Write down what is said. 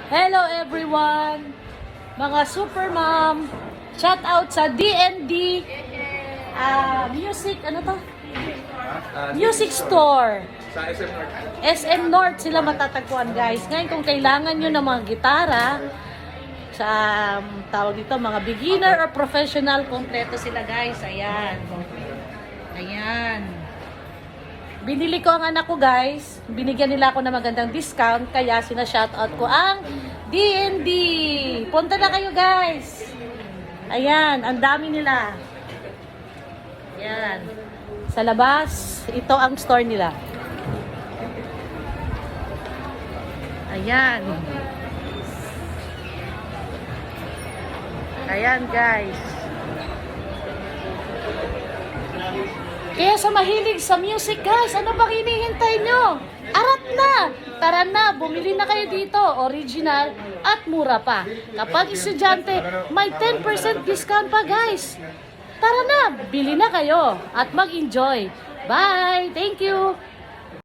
Hello everyone, mga super mom. Shout out sa DND Music, ano to? Music Store. Sa SM North. SM North sila matatagpuan, guys. Ngayon kung kailangan nyo ng mga gitara sa tawag dito, mga beginner or professional, kompleto sila, guys. Ayan. Ayan. Binili ko ang anak ko, guys. Binigyan nila ako ng magandang discount, kaya sina-shoutout ko ang DND. Punta na kayo, guys. Ayan, ang dami nila. Ayan. Sa labas, ito ang store nila. Ayan. Ayan, guys. Kaya sa mahilig sa music, guys, ano bang hinihintay nyo? Arat na! Tara na, bumili na kayo dito. Original at mura pa. Kapag estudyante, may 10% discount pa, guys. Tara na, bili na kayo at mag-enjoy. Bye! Thank you!